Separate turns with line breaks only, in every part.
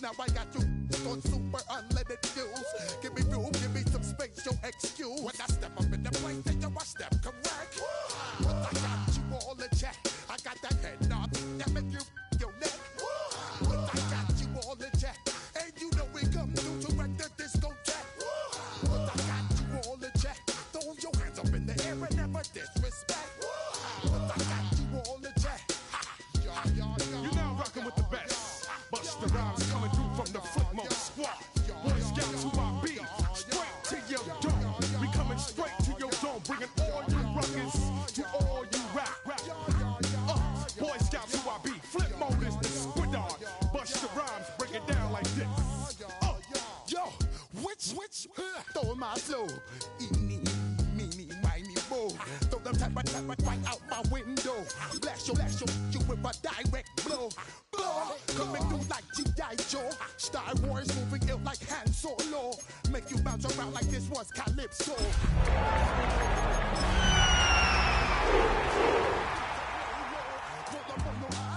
Now I got you on super unlimited views. Give me room, give me some space, your excuse. When I step up in the place, then yo, I step correct. But I got you all in check. I got that head nod that make you your neck. But I got you all in check. And you know we come through to wreck the discotheque. But I got you all in check. Throw your hands up in the air and never disrespect. But I got you all in check.
You're now rocking with the best. Busta Rhymes coming through from the footmost squad. Boy Scouts who I be. Straight to your dome. We coming straight to your dome. Bringing all you ruckus to all you rap. Boy Scouts who I be. Flip mode is the squid on. Busta Rhymes break it down like this.
Yo, which, throw my flow. Eeny, meeny, miny, mo. Throw them tap right out my window. Blast you with a direct blow. Coming through like G.I. Joe. Star Wars moving ill like Han Solo. Make you bounce around like this was Calypso.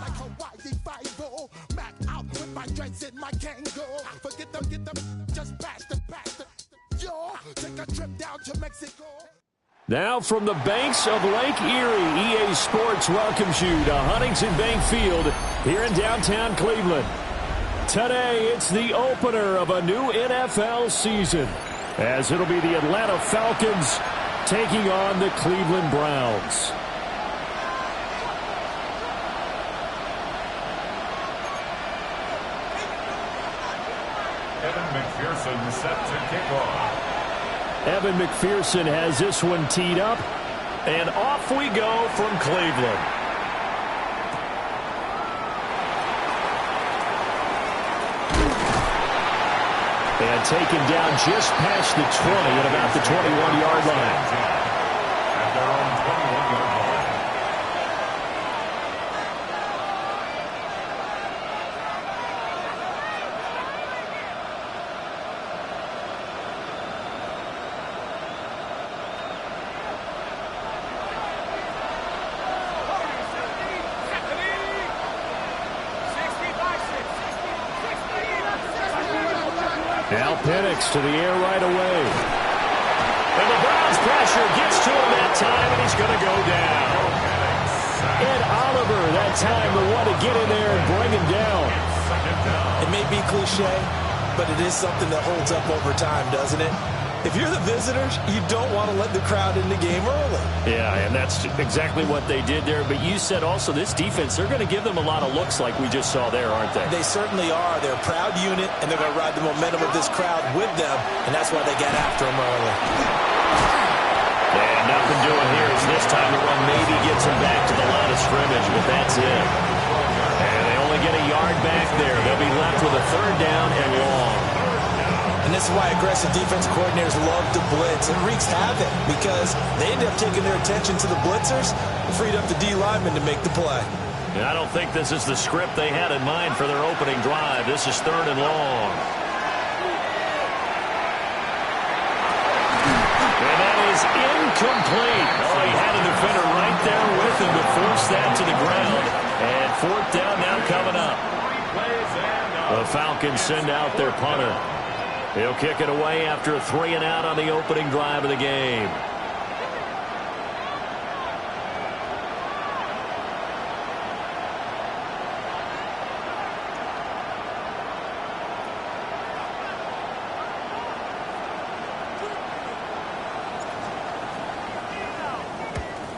Like Hawaii 5-0. Mac out with my dreads in my Kango. Forget them, just bash the. Yo, take a trip down to Mexico.
Now from the banks of Lake Erie, EA Sports welcomes you to Huntington Bank Field here in downtown Cleveland. Today, it's the opener of a new NFL season, as it'll be the Atlanta Falcons taking on the Cleveland Browns.
Evan McPherson set to kick off.
Evan McPherson has this one teed up, and off we go from Cleveland. And taken down just past the 20 at about the 21-yard line.
At their own 21-yard line.
Now Penix to the air right away. And the Browns pressure gets to him that time, and he's going to go down. Ed Oliver that time the one to get in there and bring him down.
It may be cliche, but it is something that holds up over time, doesn't it? If you're the visitors, you don't want to let the crowd in the game early.
Yeah, and that's exactly what they did there. But you said also this defense, they're going to give them a lot of looks like we just saw there, aren't they?
They certainly are. They're a proud unit, and they're going to ride the momentum of this crowd with them, and that's why they got after them early.
And nothing doing here as this time the run maybe gets them back to the line of scrimmage, but that's it. And they only get a yard back there. They'll be left with a third down and long.
And this is why aggressive defense coordinators love to blitz. It wreaks havoc because they end up taking their attention to the blitzers and freed up the D linemen to make the play.
And I don't think this is the script they had in mind for their opening drive. This is third and long. And that is incomplete. Oh, he had a defender right there with him to force that to the ground. And fourth down now coming up. The Falcons send out their punter. He'll kick it away after a 3-and-out on the opening drive of the game.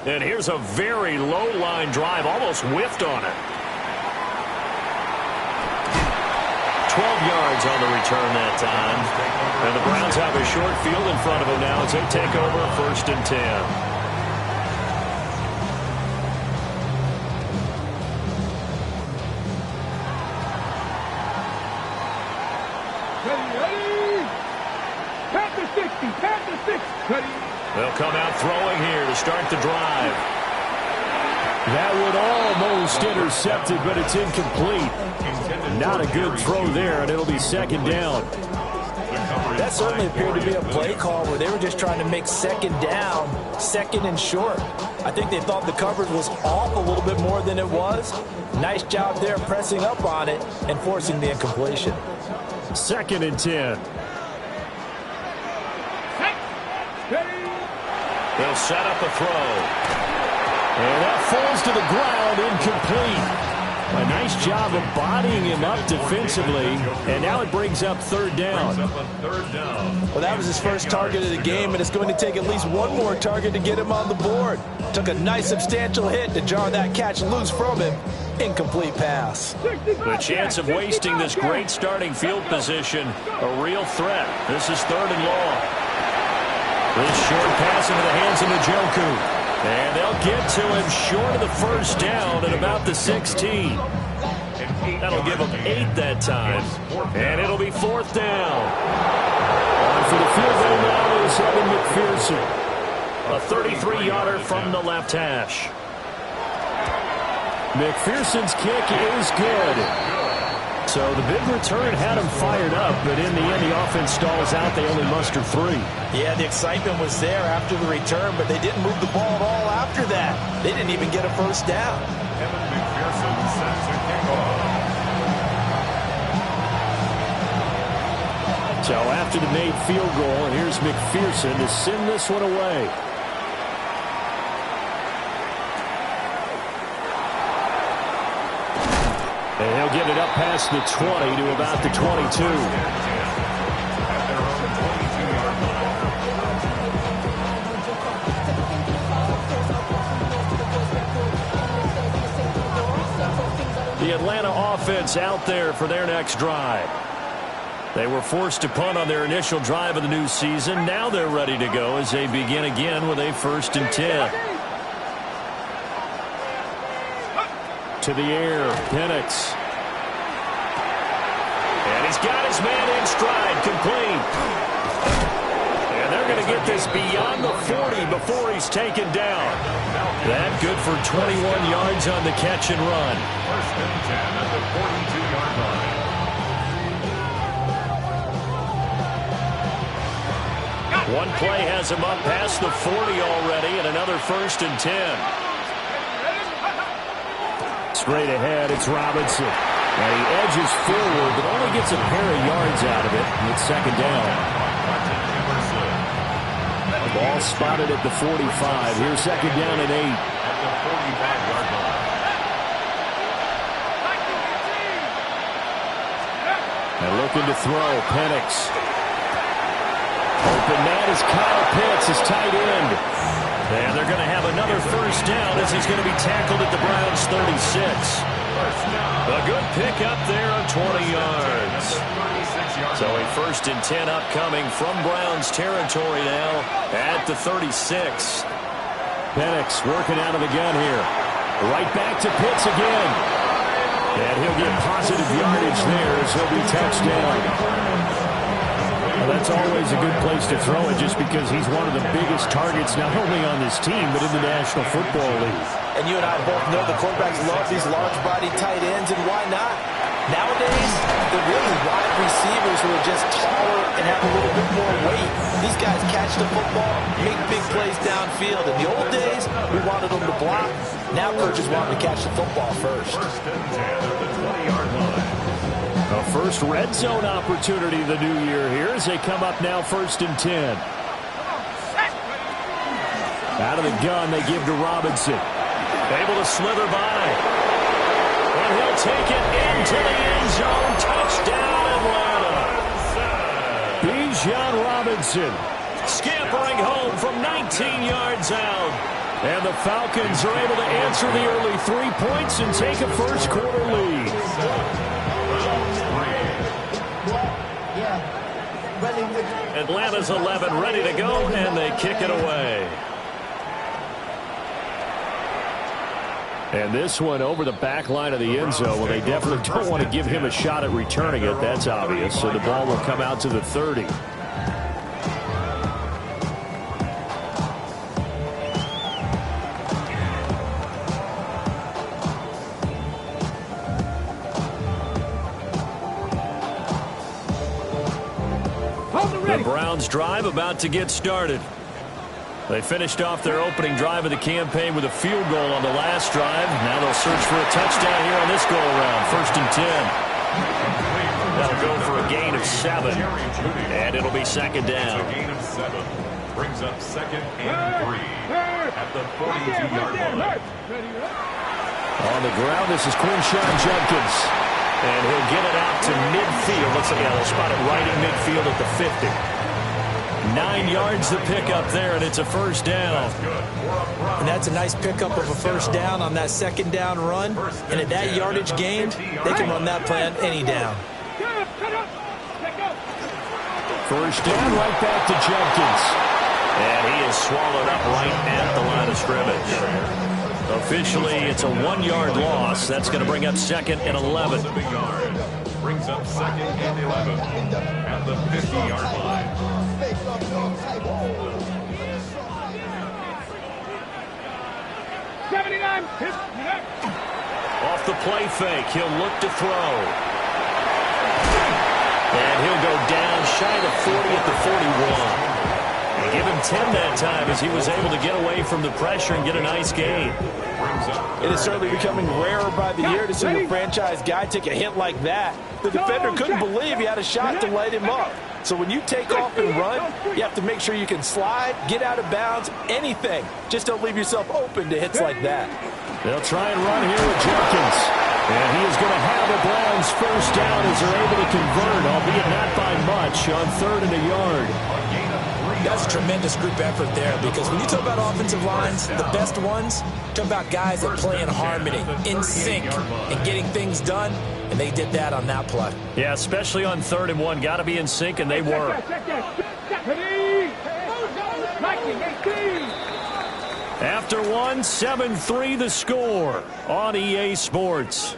And here's a very low-line drive, almost whiffed on it. 12 yards on the return that time. And the Browns have a short field in front of them now as they take over first and 10.
Ready. Pat the 60. Ready.
They'll come out throwing here to start the drive.
That would almost intercept it, but it's incomplete. Not a good throw there, and it'll be second down.
That certainly appeared to be a play call where they were just trying to make second down, second and short. I think they thought the coverage was off a little bit more than it was. Nice job there pressing up on it and forcing the incompletion.
2nd and 10.
They'll set up a throw.
And that falls to the ground, incomplete. A nice job of bodying him up defensively, and now it brings up 3rd down.
Well, that was his first target of the game, and it's going to take at least one more target to get him on the board. Took a nice substantial hit to jar that catch loose from him. Incomplete pass.
The chance of wasting this great starting field position, a real threat. This is 3rd and long. This short pass into the hands of Njoku. And they'll get to him short of the 1st down at about the 16. That'll give him 8 that time. And it'll be 4th down. On for the field goal now is Evan McPherson. A 33-yarder from the left hash. McPherson's kick is good. So the big return had him fired up, but in the end, the offense stalls out. They only mustered 3.
Yeah, the excitement was there after the return, but they didn't move the ball at all after that. They didn't even get a 1st down.
Evan McPherson set to kick off.
So after the made field goal, and here's McPherson to send this one away. And he'll get it up past the 20 to about the 22. The Atlanta offense out there for their next drive. They were forced to punt on their initial drive of the new season. Now they're ready to go as they begin again with a 1st and 10. To the air, Penix. And he's got his man in stride, complete. And they're going to get this beyond the 40 before he's taken down. That good for 21 yards on the catch and run.
1st and 10 at the 42-yard line.
One play has him up past the 40 already, and another 1st and 10. Straight ahead, it's Robinson. And he edges forward, but only gets a pair of yards out of it. It's 2nd down. Ball spotted at the 45. Here's 2nd down and 8.
At the 45-yard line.
And looking to throw, Penix. Open man is Kyle Pitts, his tight end. And they're going to have another 1st down as he's going to be tackled at the Browns' 36. A good pickup there on 20 yards. So a 1st and 10 upcoming from Browns territory now at the 36. Penix working out of the gun here. Right back to Pitts again. And he'll get positive yardage there as he'll be touched down. Well, that's always a good place to throw it just because he's one of the biggest targets not only on this team but in the National Football League.
And you and I both know the quarterbacks love these large-bodied tight ends, and why not? Nowadays, they're really wide receivers who are just taller and have a little bit more weight. These guys catch the football, make big plays downfield. In the old days, we wanted them to block. Now coaches want them to catch the football first.
1st and 10 at the 20-yard line.
A first red zone opportunity the new year here as they come up now 1st and 10. Out of the gun, they give to Robinson. Able to slither by. And he'll take it into the end zone. Touchdown, Atlanta. Bijan Robinson scampering home from 19 yards out. And the Falcons are able to answer the early 3 points and take a first quarter lead. Atlanta's 11 ready to go, and they kick it away. And this one over the back line of the end zone. Well, they definitely don't want to give him a shot at returning it. That's obvious. So the ball will come out to the 30. The Browns drive about to get started. They finished off their opening drive of the campaign with a field goal on the last drive. Now they'll search for a touchdown here on this go-around. 1st and 10. They'll go for a gain of 7, and it'll be second down.
A gain of 7 brings up 2nd and 3 at the 42-yard line.
On the ground, this is Quinshawn Judkins. And he'll get it out to midfield. Let's see, they'll spot it right in midfield at the 50. 9 yards to pick up there, and it's a first down.
And that's a nice pickup of a first down on that second down run. And at that yardage gained, they can run that play on any down.
First down, right back to Judkins. And he is swallowed up right at the line of scrimmage. Officially, it's a 1-yard loss. That's going to bring up 2nd and 11.
Brings up 2nd and 11 at the 50-yard line.
Off the play fake, he'll look to throw. And he'll go down shy of 40 at the 41. They give him 10 that time as he was able to get away from the pressure and get a nice gain.
It is certainly becoming rarer by the year to see a franchise guy take a hit like that. The defender couldn't believe he had a shot to light him up. So when you take off and run, you have to make sure you can slide, get out of bounds, anything. Just don't leave yourself open to hits like that.
They'll try and run here with Judkins. And he is going to have a Browns first down as they're able to convert, albeit not by much, on 3rd and a yard.
That's a tremendous group effort there, because when you talk about offensive lines, the best ones, talk about guys that play in harmony, in sync, and getting things done, and they did that on that play.
Yeah, especially on 3rd and 1. Got to be in sync, and they were. After 1, 7-3 the score on EA Sports.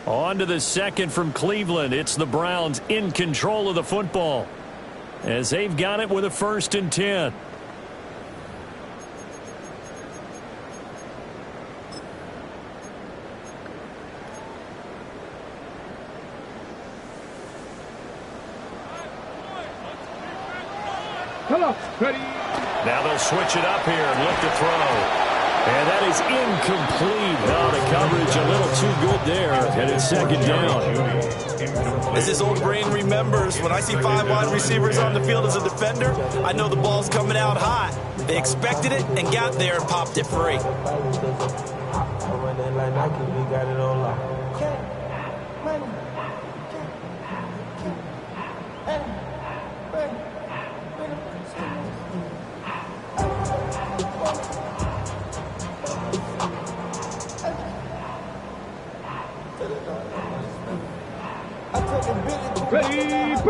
On to the second from Cleveland. It's the Browns in control of the football as they've got it with a 1st and 10. Now they'll switch it up here and look to throw. And that is incomplete. Oh, the coverage a little too good there, and it's 2nd down.
As his old brain remembers, when I see 5 wide receivers on the field as a defender, I know the ball's coming out hot. They expected it and got there and popped it free.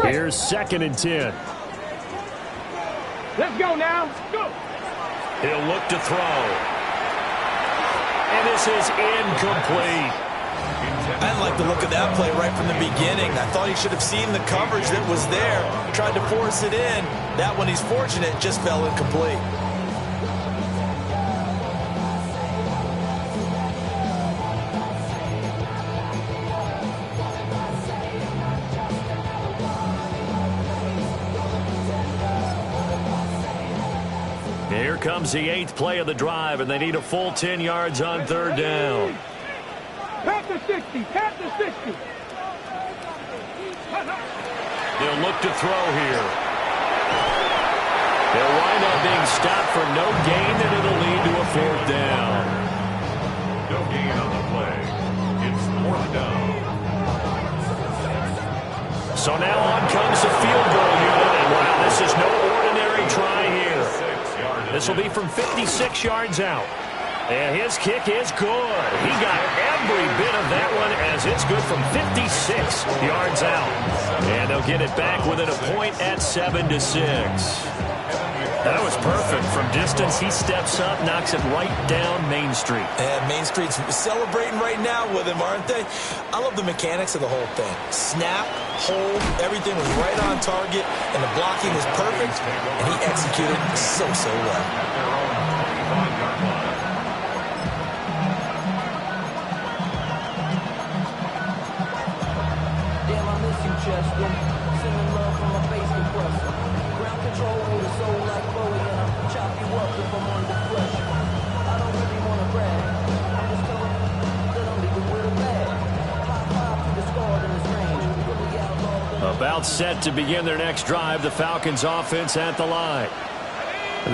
Here's 2nd and 10.
Let's go now. Go.
He'll look to throw. And this is incomplete.
I like the look of that play right from the beginning. I thought he should have seen the coverage that was there, tried to force it in. That one, he's fortunate, just fell incomplete.
Here comes the 8th play of the drive, and they need a full 10 yards on 3rd down.
Pat the 60. Pat the 60.
He'll look to throw here. They'll wind up being stopped for no gain, and it'll lead to a 4th down.
No gain on the play. It's 4th down.
So now on comes the field goal unit, and wow, this is no ordinary try here. This will be from 56 yards out. And his kick is good. He got every bit of that one as it's good from 56 yards out. And they'll get it back within a point at 7-6. That was perfect. From distance, he steps up, knocks it right down Main Street.
And Main Street's celebrating right now with him, aren't they? I love the mechanics of the whole thing. Snap, hold, everything was right on target, and the blocking was perfect, and he executed so well.
Damn, I miss you, Chester. Sending love from my face compressor. Ground control with a soul like Bowie, and I'll chop you up if I'm under pressure. I don't really want to brag. I'm just telling you that I'm leaving with
About set to begin their next drive. The Falcons offense at the line.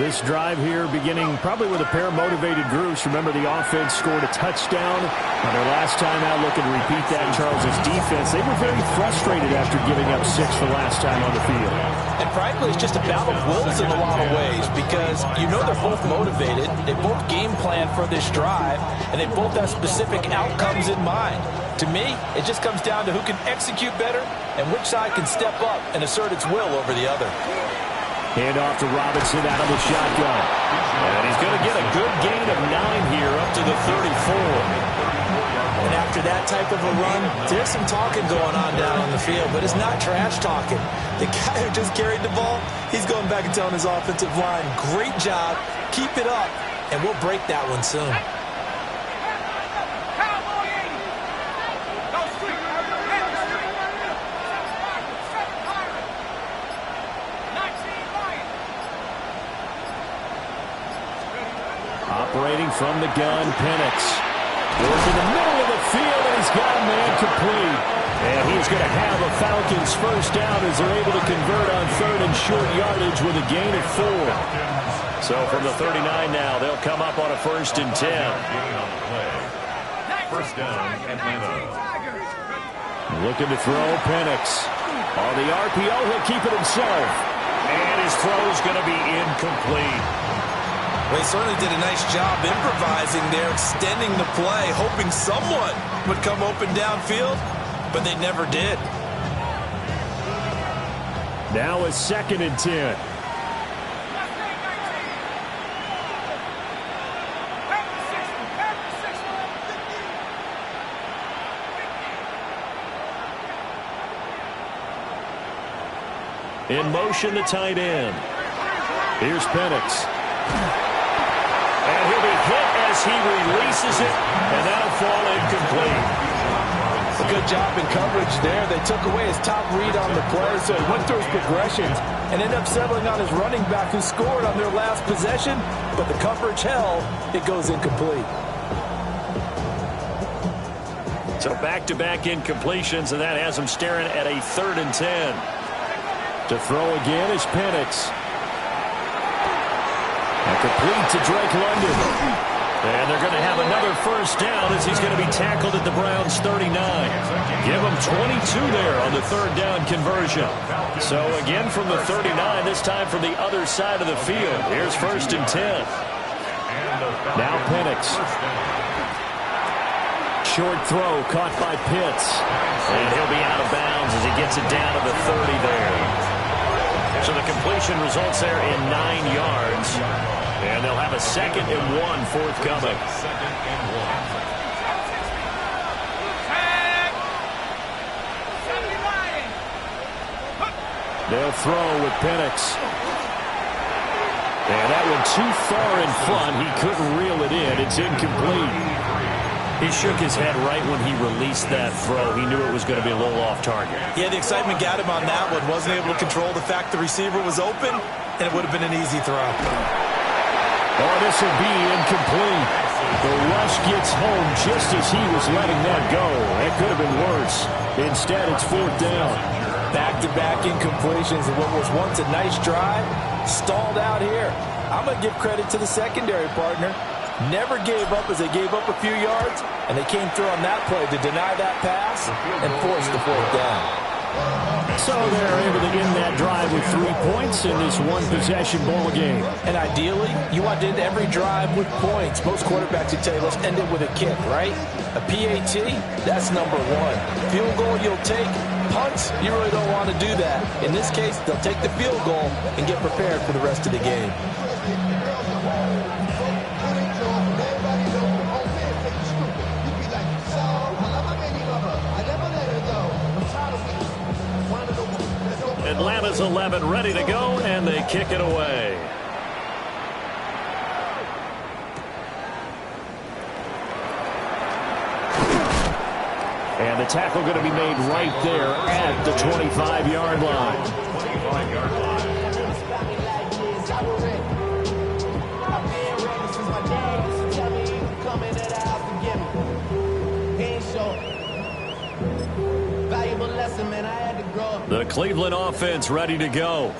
This drive here beginning probably with a pair of motivated groups. Remember, the offense scored a touchdown on their last time out. Looking to repeat that in Charles's defense. They were very frustrated after giving up 6 the last time on the field.
And frankly, it's just a battle of wills in a lot of ways because you know they're both motivated. They both game plan for this drive, and they both have specific outcomes in mind. To me, it just comes down to who can execute better and which side can step up and assert its will over the other.
Hand off to Robinson out of the shotgun. And he's going to get a good gain of 9 here up to the 34.
And after that type of a run, there's some talking going on down on the field, but it's not trash talking. The guy who just carried the ball, he's going back and telling his offensive line, great job, keep it up, and we'll break that one soon.
Operating from the gun, Penix. Goes in the middle of the field, and he's got a man complete. And he's going to have a Falcons first down as they're able to convert on 3rd and short yardage with a gain of 4. So from the 39 now, they'll come up on a 1st and 10.
First down, Atlanta.
Looking to throw, Penix. On the RPO, he'll keep it himself. And his throw's going to be incomplete.
Well, he certainly did a nice job improvising there, extending the play, hoping someone would come open downfield, but they never did.
Now a 2nd and 10. In motion, the tight end. Here's Penix. And he'll be hit as he releases it, and that'll fall incomplete.
A good job in coverage there. They took away his top read on the play, so he went through his progressions and ended up settling on his running back who scored on their last possession, but the coverage held. It goes incomplete.
So back-to-back incompletions, and that has him staring at a 3rd and 10. To throw again is Penix. Complete to Drake London. And they're going to have another first down as he's going to be tackled at the Browns' 39. Give him 22 there on the 3rd down conversion. So again from the 39, this time from the other side of the field. Here's 1st and 10. Now Penix. Short throw caught by Pitts. And he'll be out of bounds as he gets it down to the 30 there. So the completion results there in 9 yards. And they'll have a 2nd and 1 forthcoming.
2nd and 1.
They'll throw with Penix. And that one too far in front. He couldn't reel it in. It's incomplete. He shook his head right when he released that throw. He knew it was going to be a little off target.
Yeah, the excitement got him on that one. Wasn't able to control the fact the receiver was open, and it would have been an easy throw.
Oh, this will be incomplete. The rush gets home just as he was letting that go. That could have been worse. Instead, it's 4th down.
Back-to-back incompletions of what was once a nice drive, stalled out here. I'm going to give credit to the secondary partner. Never gave up as they gave up a few yards, and they came through on that play to deny that pass and force the 4th down.
So they're able to end that drive with 3 points in this one-possession ball game.
And ideally, you want to end every drive with points. Most quarterbacks would tell you, let's end it with a kick, right? A PAT, that's number 1. Field goal you'll take. Punts, you really don't want to do that. In this case, they'll take the field goal and get prepared for the rest of the game.
Atlanta's 11 ready to go, and they kick it away. And the tackle going to be made right there at the 25-yard line.
25-yard line.
valuable lesson, man. I had to grow up.
The Cleveland offense ready to go.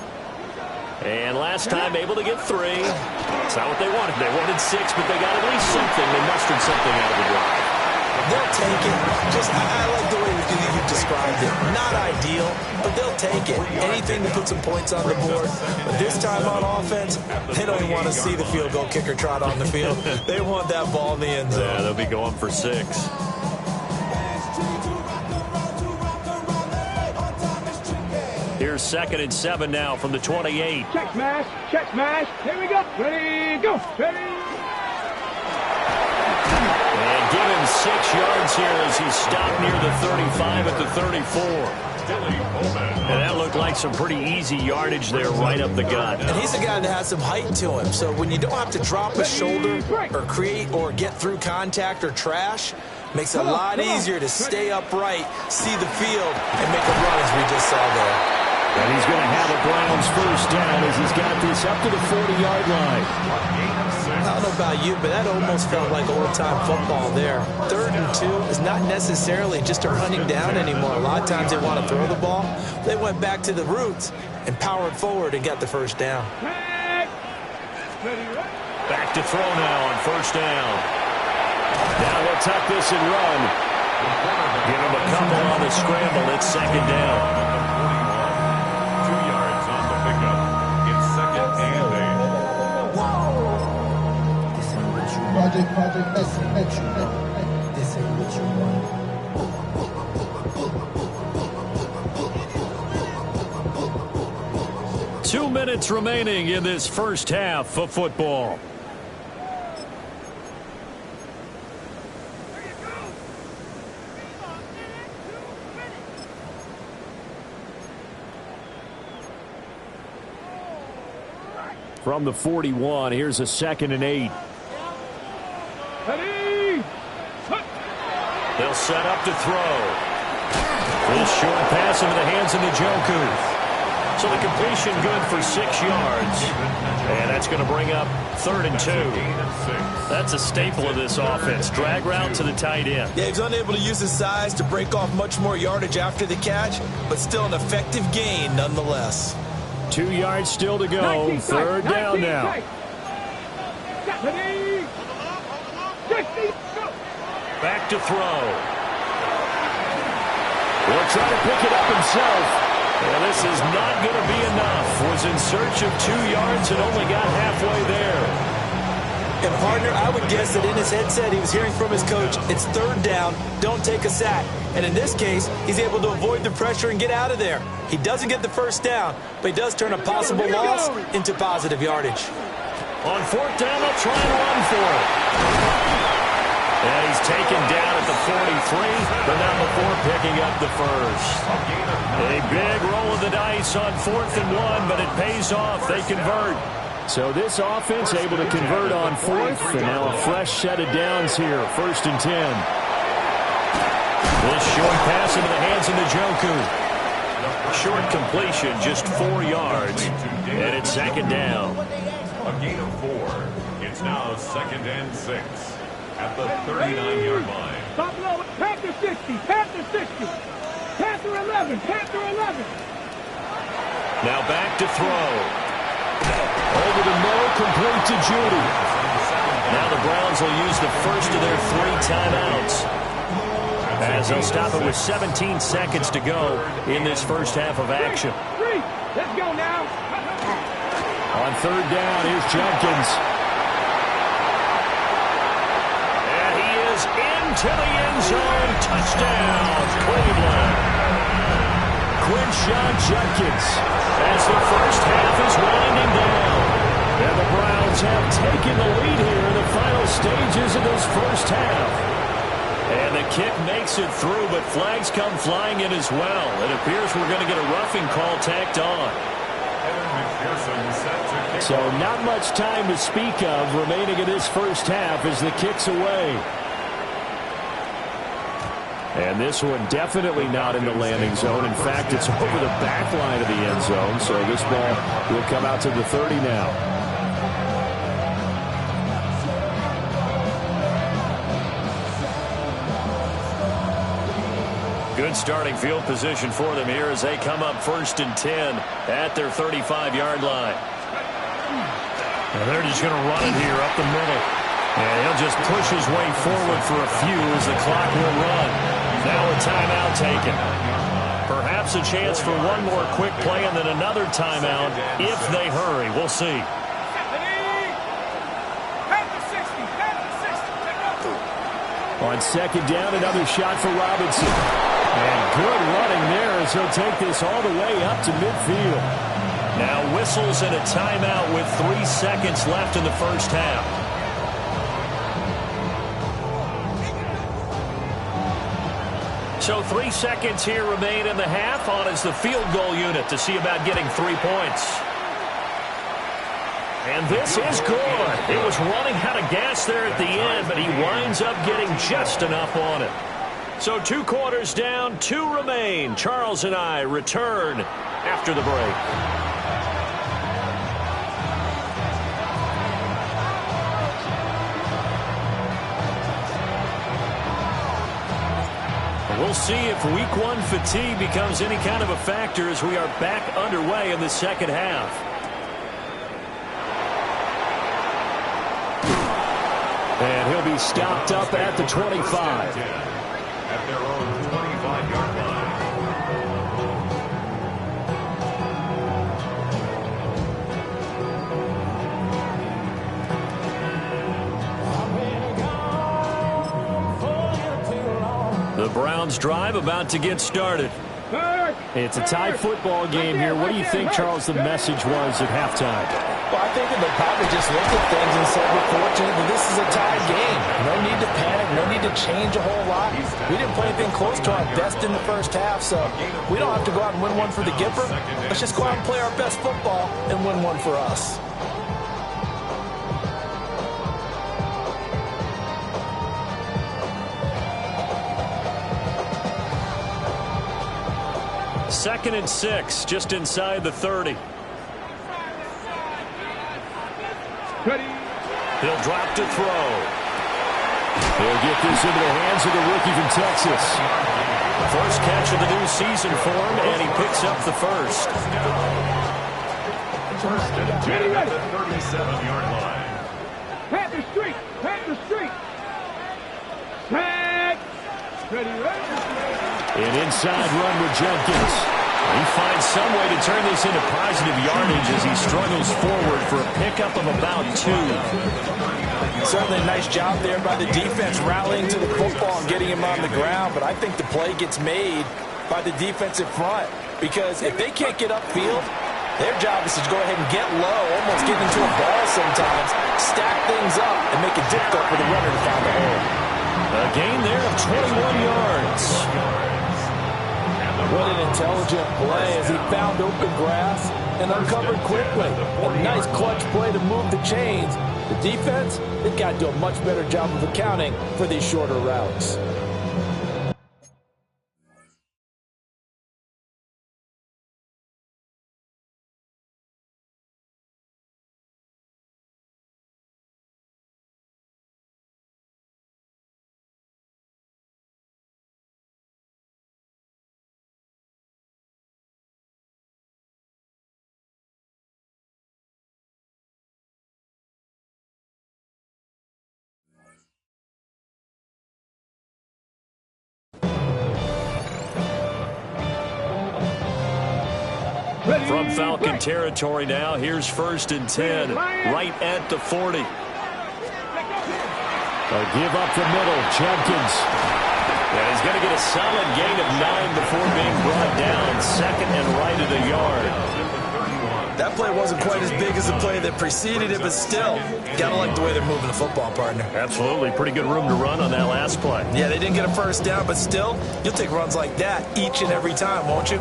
And last time able to get 3. It's not what they wanted. They wanted 6, but they got at least something. They mustered something out of the drive.
They'll take it. I like the way you described it. Not ideal, but they'll take it. Anything to put some points on the board. But this time on offense, they don't even want to see the field goal kicker trot on the field. They want that ball in the end zone.
Yeah, they'll be going for 6. Here's 2nd and 7 now from the 28.
Check smash. Check smash. Here we go. Ready, go. Ready.
And give him 6 yards here as he stopped near the 35 at the 34. And that looked like some pretty easy yardage there right up the gut.
And he's a guy that has some height to him. So when you don't have to drop a shoulder or create or get through contact or trash, makes it a lot easier to stay upright, see the field, and make a run as we just saw there.
And he's going to have a Browns first down as he's got this up to the 40-yard line.
I don't know about you, but that almost felt like old-time football there. 3rd and 2 is not necessarily just a running down anymore. A lot of times they want to throw the ball. They went back to the roots and powered forward and got the first down.
Back to throw now on first down. Now we'll tuck this and run. Give him a couple on the scramble. It's 2nd down.
Project, this ain't what you want.
2 minutes remaining in this first half of football. From the 41, here's a 2nd and 8. They'll set up to throw. This short pass into the hands of Njoku. So the completion good for 6 yards. And that's going to bring up 3rd and 2. That's a staple of this offense. Drag route to the tight end.
Yeah, he's unable to use his size to break off much more yardage after the catch, but still an effective gain nonetheless.
2 yards still to go. 3rd down now. Back to throw. Will try to pick it up himself. And this is not going to be enough. Was in search of 2 yards and only got halfway there.
And partner, I would guess that in his headset he was hearing from his coach, it's 3rd down, don't take a sack. And in this case, he's able to avoid the pressure and get out of there. He doesn't get the first down, but he does turn a possible loss into positive yardage.
On 4th down, they'll try and run for it. And he's taken down at the 43, but not before picking up the first. A big roll of the dice on 4th and 1, but it pays off. They convert. So this offense able to convert on 4th, and now a fresh set of downs here. 1st and 10. This short pass into the hands of Njoku. Short completion, just 4 yards, and it's 2nd down.
A gain of 4. It's now 2nd and 6 at the 39-yard line.
Stop low. Panther 60. Panther 60. Panther 11. Panther 11.
Now back to throw. Over the middle, complete to Judy. Now the Browns will use the first of their 3 timeouts, as they'll stop it with 17 seconds to go in this first half of action.
Let's go now.
On 3rd down, here's Jenkins. And he is into the end zone. Touchdown, Cleveland. Quinshawn Jenkins as the first half is winding down. And the Browns have taken the lead here in the final stages of this first half. And the kick makes it through, but flags come flying in as well. It appears we're going to get a roughing call tacked on. So not much time to speak of remaining in this first half as the kick's away. And this one definitely not in the landing zone. In fact, it's over the back line of the end zone. So this ball will come out to the 30 now. Good starting field position for them here as they come up 1st and 10 at their 35-yard line.
And they're just going to run it here up the middle. And he'll just push his way forward for a few as the clock will run. Now a timeout taken. Perhaps a chance for one more quick play and then another timeout if they hurry. We'll see.
On 2nd down, another shot for Robinson. And good running there as he'll take this all the way up to midfield.
Now whistles and a timeout with 3 seconds left in the first half.
So 3 seconds here remain in the half. On is the field goal unit to see about getting 3 points. And this is good. It was running out of gas there at the end, but he winds up getting just enough on it. So 2 quarters down, 2 remain. Charles and I return after the break. We'll see if week 1 fatigue becomes any kind of a factor as we are back underway in the second half. And he'll be stopped up at the 25.
At their own 25-yard line.
The Browns drive about to get started. It's a tie football game here. What do you think, Charles, the message was at halftime?
Well, I think that they probably just looked at things and said, we're fortunate that this is a tied game. No need to panic, no need to change a whole lot. We didn't play anything close to our best in the first half, so we don't have to go out and win one for the Gipper. Let's just go out and play our best football and win one for us.
Second and 6, just inside the 30. He'll drop to throw. He'll get this into the hands of the rookie from Texas. First catch of the new season for him, and he picks up the first.
First and 10 at the 37-yard line.
Panther street! Panther street! Tag!
An inside run with Jenkins. He finds some way to turn this into positive yardage as he struggles forward for a pickup of about 2.
Certainly a nice job there by the defense rallying to the football and getting him on the ground, but I think the play gets made by the defensive front because if they can't get upfield, their job is to go ahead and get low, almost get into a ball sometimes, stack things up, and make it difficult for the runner to find the hole.
A gain there of 21 yards.
What an intelligent play as he found open grass and uncovered quickly. A nice clutch play to move the chains. The defense, they've got to do a much better job of accounting for these shorter routes.
From Falcon territory now, here's 1st and 10, right at the 40. A give up the middle, Jenkins. Yeah, he's going to get a solid gain of 9 before being brought down, 2nd and right at a yard.
That play wasn't quite as big as the play that preceded it, but still, gotta like the way they're moving the football, partner.
Absolutely, pretty good room to run on that last play.
Yeah, they didn't get a first down, but still, you'll take runs like that each and every time, won't you?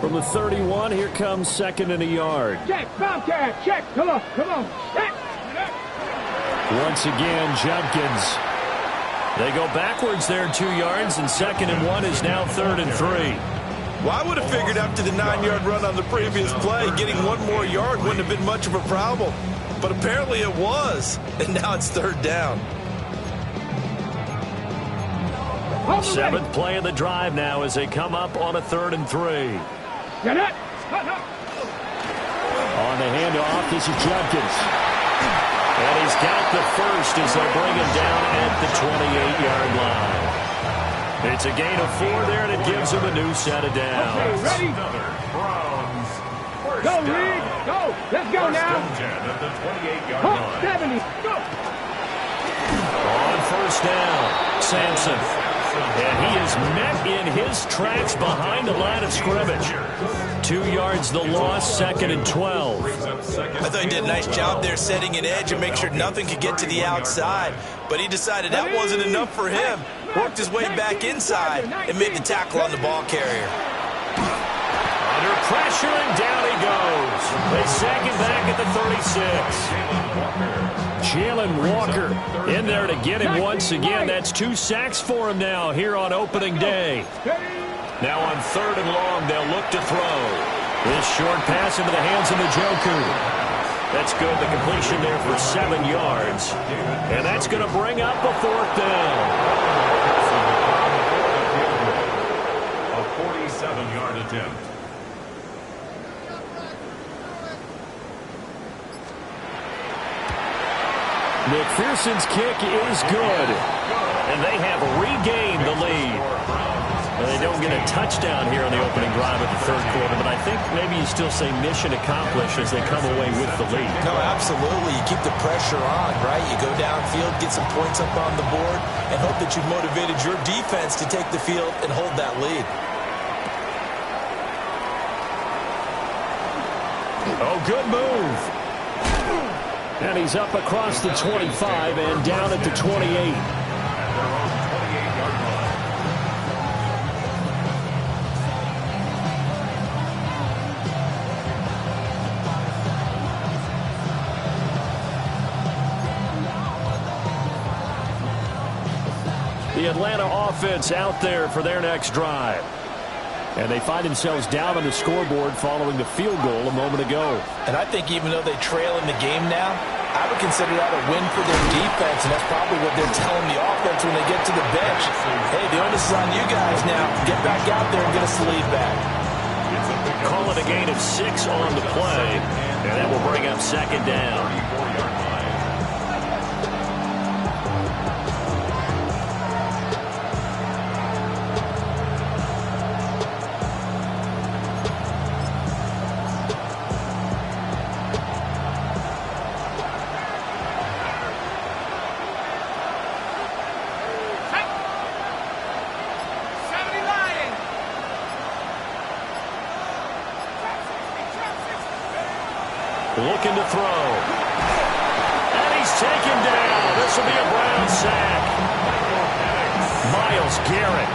From the 31, here comes 2nd and a yard.
Check, Bobcat, check, come on, check.
Once again, Jenkins. They go backwards there 2 yards, and 2nd and 1 is now 3rd and 3.
Well, I would have figured after the 9-yard run on the previous play, getting 1 more yard wouldn't have been much of a problem. But apparently it was, and now it's 3rd down.
Seventh play of the drive now as they come up on a 3rd and 3.
Get it.
On the handoff, this is Judkins. And he's got the first as they bring him down at the 28-yard line. It's a gain of 4 there, and it gives him a new set of downs.
Okay, ready? Go, Reed. Go. Let's go now.
At the 28-yard
Pump
line.
70. Go.
On first down, Sampson. And he is met in his tracks behind the line of scrimmage. 2 yards the loss, 2nd and 12.
I thought he did a nice job there setting an edge and make sure nothing could get to the outside. But he decided that wasn't enough for him. Worked his way back inside and made the tackle on the ball carrier.
Under pressure, and down he goes. They sack him back at the 36. Jalen Walker in there to get him once again. That's 2 sacks for him now here on opening day. Now on 3rd and long, they'll look to throw. This short pass into the hands of Njoku. That's good. The completion there for 7 yards. And that's going to bring up a 4th down.
A 47-yard attempt.
McPherson's kick is good. And they have regained the lead. And they don't get a touchdown here on the opening drive of the 3rd quarter, but I think maybe you still say mission accomplished as they come away with the lead.
No, absolutely. You keep the pressure on, right? You go downfield, get some points up on the board, and hope that you've motivated your defense to take the field and hold that lead.
Oh, good move. And he's up across the 25 and down at the 28. The Atlanta offense out there for their next drive. And they find themselves down on the scoreboard following the field goal a moment ago.
And I think even though they trail in the game now, I would consider that a win for their defense, and that's probably what they're telling the offense when they get to the bench. Hey, the onus is on you guys now. Get back out there and get us the lead back.
Call it a gain of 6 on the play, and that will bring up 2nd down. Looking to throw. And he's taken down. This will be a Brown sack. Myles Garrett.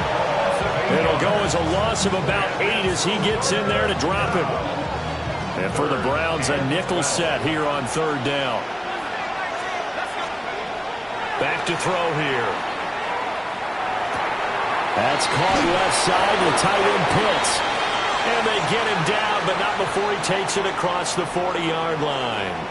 It'll go as a loss of about 8 as he gets in there to drop him. And for the Browns, a nickel set here on 3rd down. Back to throw here. That's caught left side. The tight end Pitts. And they get him down, but not before he takes it across the 40-yard line.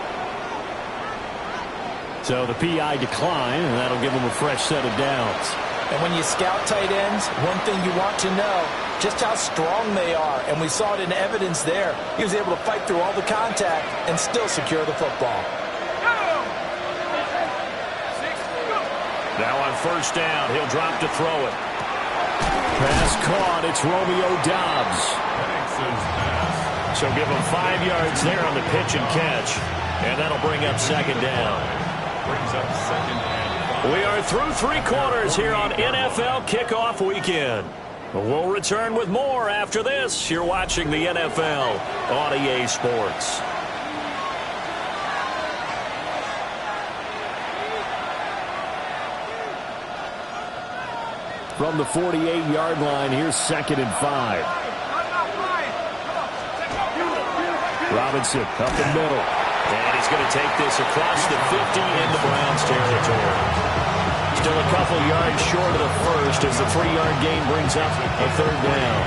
So the PI decline, and that'll give him a fresh set of downs.
And when you scout tight ends, one thing you want to know, just how strong they are. And we saw it in evidence there. He was able to fight through all the contact and still secure the football.
Now on first down, he'll drop to throw it. Pass caught. It's Romeo Doubs. So give him 5 yards there on the pitch and catch. And that'll bring up 2nd down. We are through 3 quarters here on NFL Kickoff Weekend. We'll return with more after this. You're watching the NFL on EA Sports. From the 48-yard line, here's 2nd and 5. Robinson up the middle. And he's going to take this across the 50 into Browns territory. Still a couple yards short of the first as the 3-yard gain brings up a 3rd down.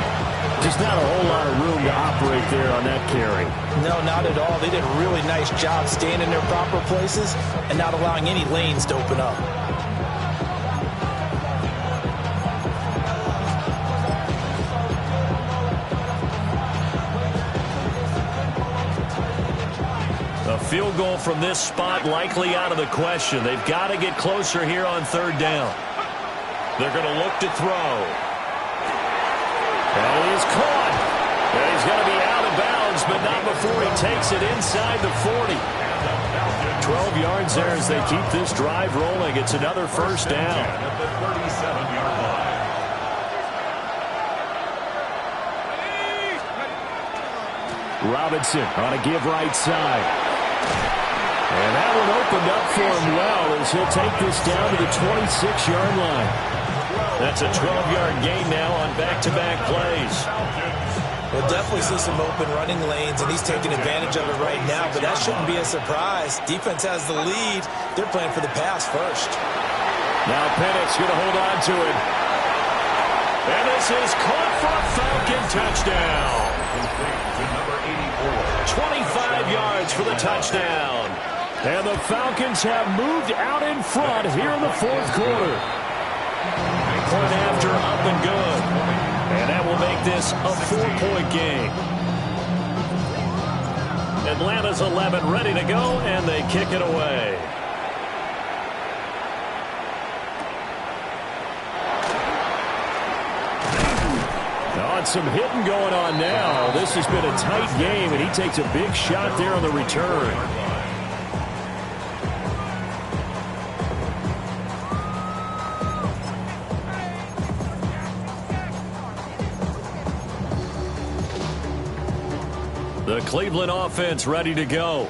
Just not a whole lot of room to operate there on that carry.
No, not at all. They did a really nice job staying in their proper places and not allowing any lanes to open up.
field goal from this spot likely out of the question. They've got to get closer here on third down. They're going to look to throw. And he is caught. And he's going to be out of bounds, but not before he takes it inside the 40. 12 yards there as they keep this drive rolling. It's another first down.
At the 37-yard line.
Robinson on a give right side. And that one opened up for him well as he'll take this down to the 26-yard line.
That's a 12-yard gain now on back-to-back plays.
We'll definitely see some open running lanes, and he's taking advantage of it right now, but that shouldn't be a surprise. Defense has the lead. They're playing for the pass first.
Now Pennick's going to hold on to it.
And this is caught for a Falcon touchdown.
Number 84.
25 yards for the touchdown.
And the Falcons have moved out in front here in the fourth quarter.
Point after up and good. And that will make this a 4-point game. Atlanta's 11 ready to go, and they kick it away.
Oh, some hitting going on now. This has been a tight game, and he takes a big shot there on the return. The Cleveland offense ready to go.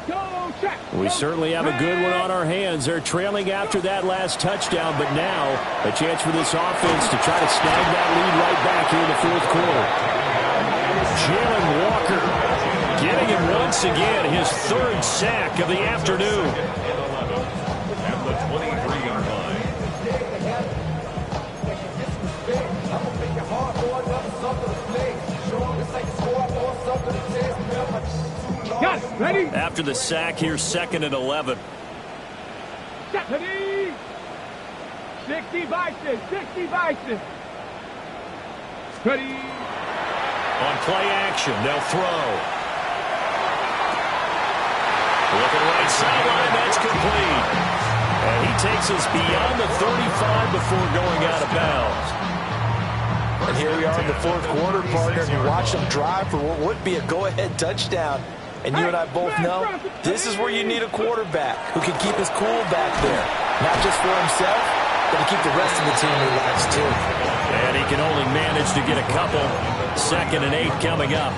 We certainly have a good one on our hands. They're trailing after that last touchdown, but now a chance for this offense to try to snag that lead right back here in the fourth quarter. Jalen Walker getting him once again, his third sack of the afternoon.
At the 23-yard line.
Got it. Ready?
After the sack here, 2nd and 11.
Ready? 60 Bison. 60 Bison. Ready?
On play action, they'll throw. Looking right sideline, that's complete. And he takes us beyond the 35 before going out of bounds.
And here we are in the fourth quarter, partner, and you watch them drive for what would be a go-ahead touchdown. And you and I both know this is where you need a quarterback who can keep his cool back there. Not just for himself, but to keep the rest of the team relaxed too.
And he can only manage to get a couple. 2nd and 8 coming up.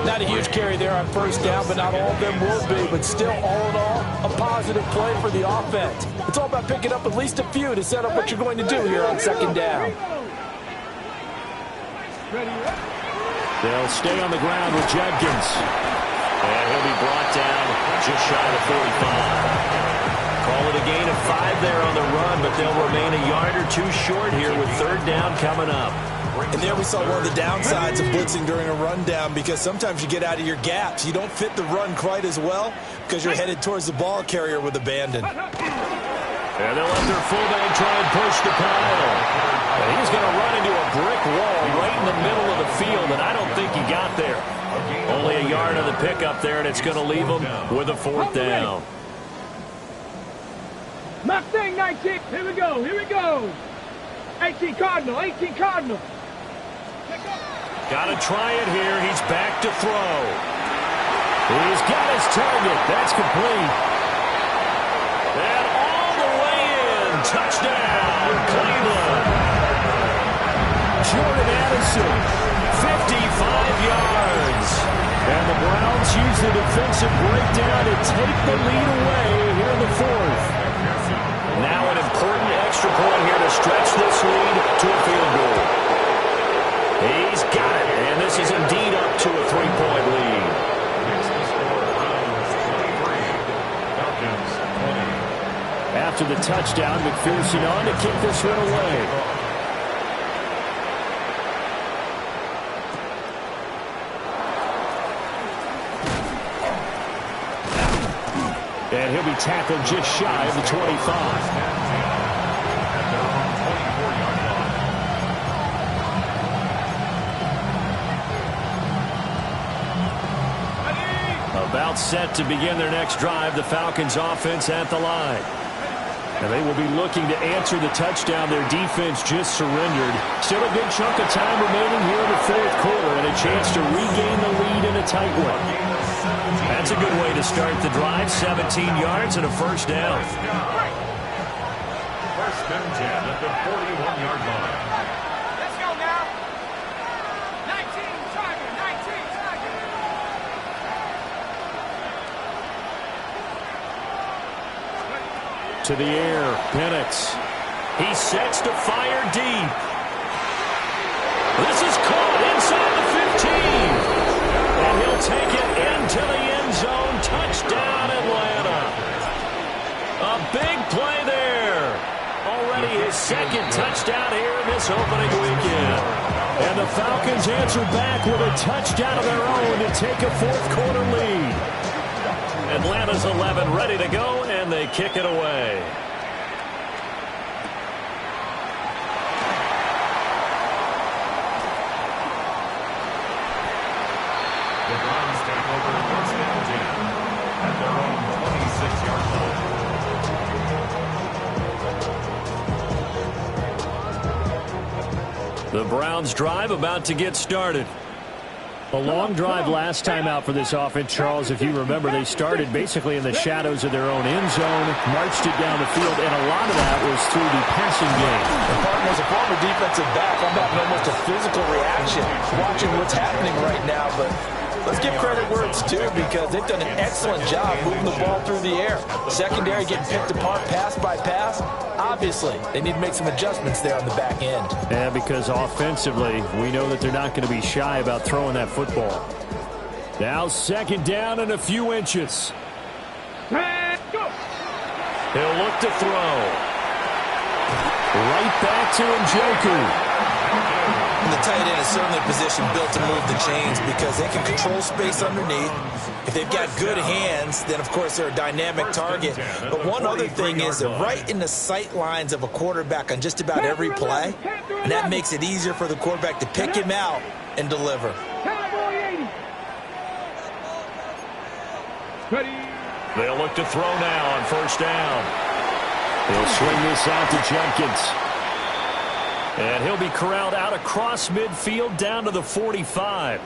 Not a huge carry there on first down, but not all of them will be. But still, all in all, a positive play for the offense. It's all about picking up at least a few to set up what you're going to do here on 2nd down.
They'll stay on the ground with Judkins.
And he'll be brought down just shy of the 45. Call it a gain of 5 there on the run, but they'll remain a yard or two short here with 3rd down coming up.
And there we saw one of the downsides of blitzing during a rundown, because sometimes you get out of your gaps. You don't fit the run quite as well because you're headed towards the ball carrier with abandon.
And they'll let their fullback try and push the pile. And he's going to run into a brick wall right in the middle of the field, and I don't think he got there. Only a yard on the pickup there, and it's going to leave him with a 4th down.
Mustang 19. Here we go. Here we go. 18 Cardinal. 18 Cardinal.
Got to try it here. He's back to throw. He's got his target. That's complete. And all the way in. Touchdown, Cleveland.
Jordan Addison, 55 yards. And the Browns use the defensive breakdown to take the lead away here in the fourth.
Now an important extra point here to stretch this lead to a field goal. He's got it, and this is indeed up to a 3-point lead.
After the touchdown, McPherson on to kick this one away. And he'll be tackled just shy of the 25. About set to begin their next drive, the Falcons offense at the line. And they will be looking to answer the touchdown their defense just surrendered. Still a good chunk of time remaining here in the fourth quarter and a chance to regain the lead in a tight one. That's a good way to start the drive. 17 yards and a first down.
First and 10 at the 41-yard line.
Let's go now. 19 Tiger, 19 Tiger.
To the air, Penix. He sets to fire deep. This is caught inside the 15. And he'll take it into the end zone. Touchdown, Atlanta. A big play there. Already his second touchdown here in this opening weekend. And the Falcons answer back with a touchdown of their own to take a fourth quarter lead. Atlanta's 11 ready to go, and they kick it away.
The Browns take over first and 10 at their own 26-yard line.
The Browns drive about to get started. A long drive last time out for this offense, Charles. If you remember, they started basically in the shadows of their own end zone, marched it down the field, and a lot of that was through the passing game.
And Parton, as a former defensive back, I'm having almost a physical reaction watching what's happening right now, but let's give credit where it's due because they've done an excellent job moving the ball through the air. Secondary getting picked apart pass by pass. Obviously, they need to make some adjustments there on the back end.
Yeah, because offensively, we know that they're not going to be shy about throwing that football. Now second down and a few inches. He'll look to throw. Right back to Njoku.
And the tight end is certainly a position built to move the chains because they can control space underneath. If they've got good hands, then of course they're a dynamic target. But one other thing is they're right in the sight lines of a quarterback on just about every play. And that makes it easier for the quarterback to pick him out and deliver.
They'll look to throw now on first down. He'll swing this out to Jenkins. And he'll be corralled out across midfield down to the 45.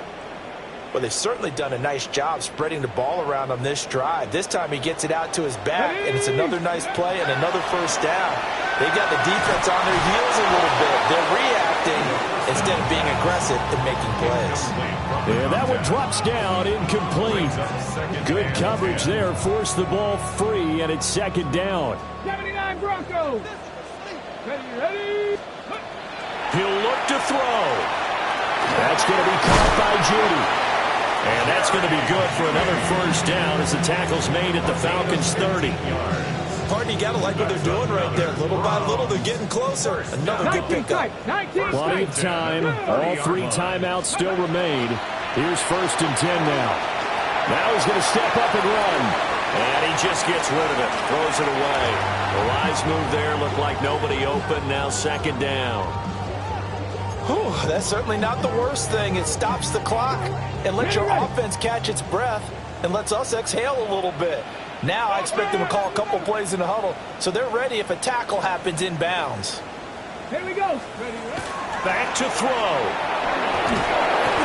Well, they've certainly done a nice job spreading the ball around on this drive. This time he gets it out to his back, and it's another nice play and another first down. They got the defense on their heels a little bit. They're reacting instead of being aggressive and making plays.
And that one drops down, incomplete. Good coverage there, forced the ball free, and it's second down.
79 Broncos. Ready.
He'll look to throw. That's going to be caught by Judy. And that's going to be good for another first down as the tackle's made at the Falcons' 30.
Parton, you got to like what they're doing right there. Little by little, they're getting closer. Another good pickup.
Plenty of time. All three timeouts still remain. Here's first and 10 now. Now he's going to step up and run. And he just gets rid of it. Throws it away. The wise move there. Looked like nobody open. Now second down.
Whew, that's certainly not the worst thing. It stops the clock and lets your offense catch its breath and lets us exhale a little bit. Now I expect them to call a couple plays in the huddle so they're ready if a tackle happens inbounds.
Here we go.
Back to throw.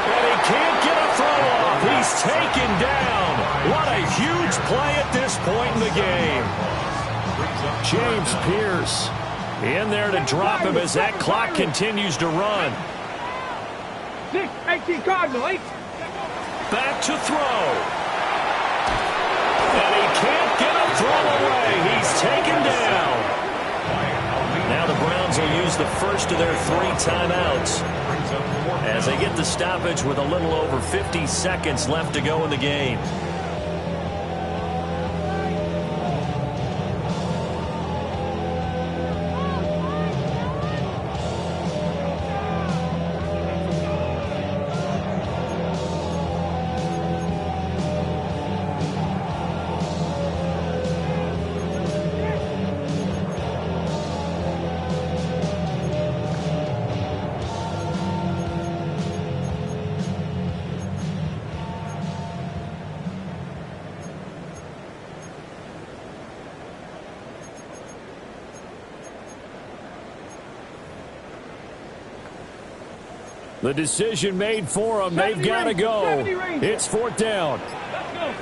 And he can't get a throw off. He's taken down. What a huge play at this point in the game. James Pierce in there to drop him as that clock continues to run.
18 Cardinal, 8.
Back to throw. And he can't get a throw away. He's taken down. Now the Browns will use the first of their three timeouts as they get the stoppage with a little over 50 seconds left to go in the game. The decision made for them. They've got to go. It's 4th down.
Let's go.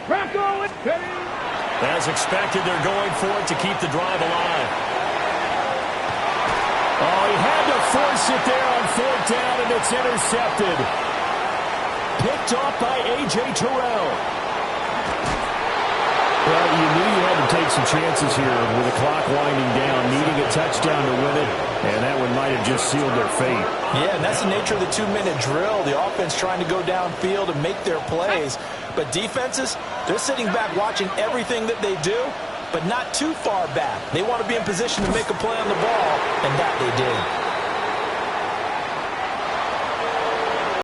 Bronco, ready.
As expected, they're going for it to keep the drive alive.
Oh, he had to force it there on 4th down, and it's intercepted. Picked off by A.J. Terrell. Well, you knew you had to take some chances here with the clock winding down, needing a touchdown to win it, and that one might have just sealed their fate.
Yeah, and that's the nature of the 2-minute drill. The offense trying to go downfield and make their plays. But defenses, they're sitting back watching everything that they do, but not too far back. They want to be in position to make a play on the ball, and that they did.